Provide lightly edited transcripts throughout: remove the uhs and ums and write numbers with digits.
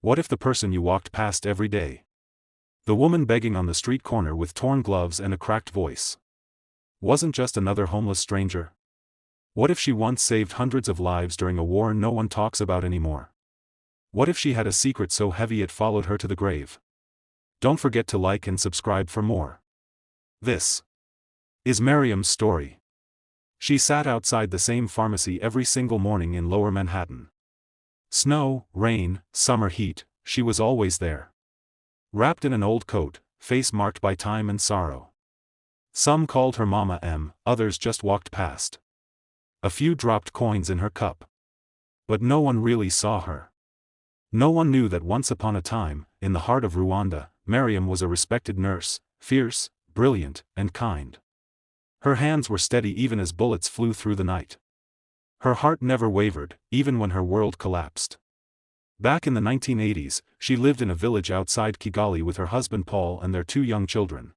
What if the person you walked past every day? The woman begging on the street corner with torn gloves and a cracked voice wasn't just another homeless stranger? What if she once saved hundreds of lives during a war no one talks about anymore? What if she had a secret so heavy it followed her to the grave? Don't forget to like and subscribe for more. This is Miriam's story. She sat outside the same pharmacy every single morning in Lower Manhattan. Snow, rain, summer heat, she was always there. Wrapped in an old coat, face marked by time and sorrow. Some called her Mama M, others just walked past. A few dropped coins in her cup. But no one really saw her. No one knew that once upon a time, in the heart of Rwanda, Miriam was a respected nurse, fierce, brilliant, and kind. Her hands were steady even as bullets flew through the night. Her heart never wavered, even when her world collapsed. Back in the 1980s, she lived in a village outside Kigali with her husband Paul and their 2 young children.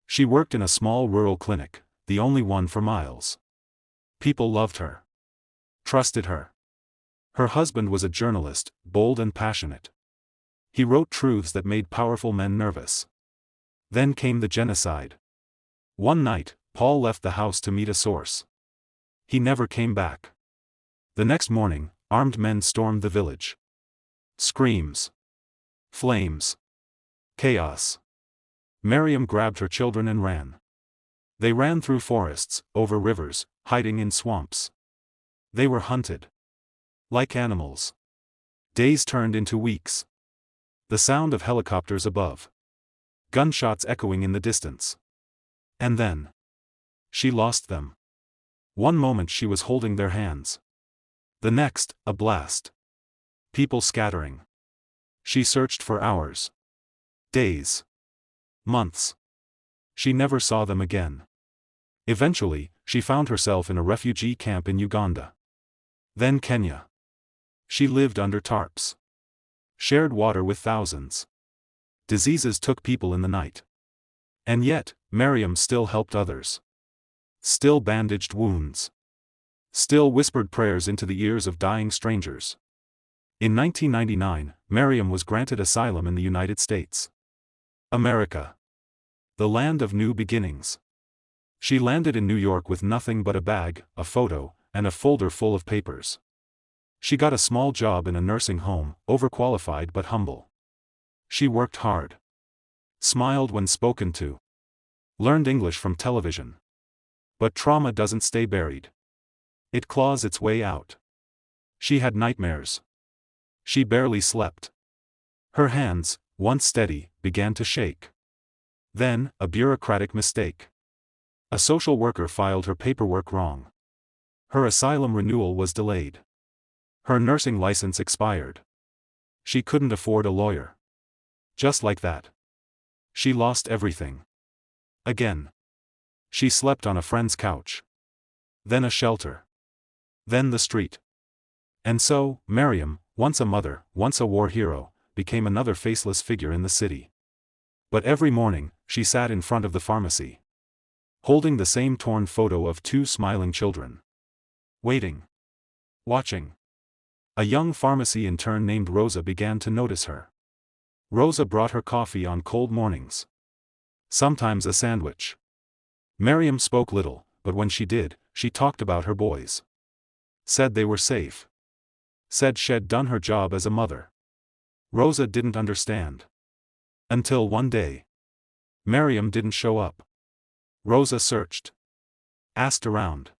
She worked in a small rural clinic, the only one for miles. People loved her. Trusted her. Her husband was a journalist, bold and passionate. He wrote truths that made powerful men nervous. Then came the genocide. One night, Paul left the house to meet a source. He never came back. The next morning, armed men stormed the village. Screams. Flames. Chaos. Miriam grabbed her children and ran. They ran through forests, over rivers, hiding in swamps. They were hunted. Like animals. Days turned into weeks. The sound of helicopters above. Gunshots echoing in the distance. And then she lost them. One moment she was holding their hands. The next, a blast. People scattering. She searched for hours. Days. Months. She never saw them again. Eventually, she found herself in a refugee camp in Uganda. Then Kenya. She lived under tarps. Shared water with thousands. Diseases took people in the night. And yet, Miriam still helped others. Still bandaged wounds. Still whispered prayers into the ears of dying strangers. In 1999, Miriam was granted asylum in the United States. America. The land of new beginnings. She landed in New York with nothing but a bag, a photo, and a folder full of papers. She got a small job in a nursing home, overqualified but humble. She worked hard. Smiled when spoken to. Learned English from television. But trauma doesn't stay buried. It claws its way out. She had nightmares. She barely slept. Her hands, once steady, began to shake. Then, a bureaucratic mistake. A social worker filed her paperwork wrong. Her asylum renewal was delayed. Her nursing license expired. She couldn't afford a lawyer. Just like that. She lost everything. Again. She slept on a friend's couch. Then a shelter. Then the street. And so, Miriam, once a mother, once a war hero, became another faceless figure in the city. But every morning, she sat in front of the pharmacy. Holding the same torn photo of 2 smiling children. Waiting. Watching. A young pharmacy intern named Rosa began to notice her. Rosa brought her coffee on cold mornings. Sometimes a sandwich. Miriam spoke little, but when she did, she talked about her boys. Said they were safe. Said she'd done her job as a mother. Rosa didn't understand. Until one day. Miriam didn't show up. Rosa searched. Asked around.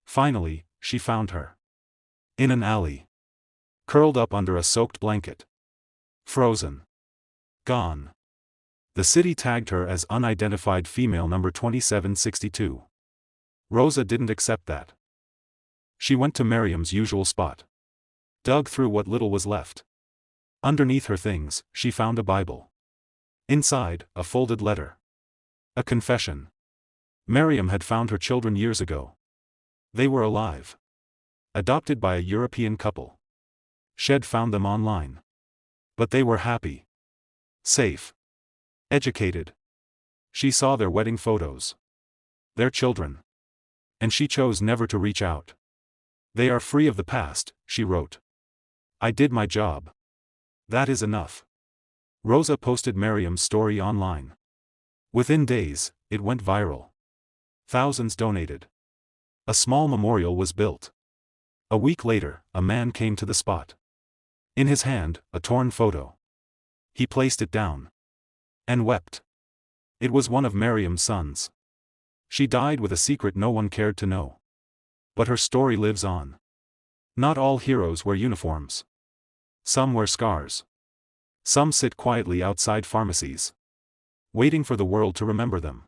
Finally, she found her. In an alley. Curled up under a soaked blanket. Frozen. Gone. The city tagged her as unidentified female number 2762. Rosa didn't accept that. She went to Miriam's usual spot. Dug through what little was left. Underneath her things, she found a Bible. Inside, a folded letter. A confession. Miriam had found her children years ago. They were alive. Adopted by a European couple. She'd found them online. But they were happy. Safe. Educated. She saw their wedding photos. Their children. And she chose never to reach out. They are free of the past, she wrote. I did my job. That is enough. Rosa posted Mariam's story online. Within days, it went viral. Thousands donated. A small memorial was built. A week later, a man came to the spot. In his hand, a torn photo. He placed it down. And wept. It was one of Mariam's sons. She died with a secret no one cared to know. But her story lives on. Not all heroes wear uniforms. Some wear scars. Some sit quietly outside pharmacies, waiting for the world to remember them.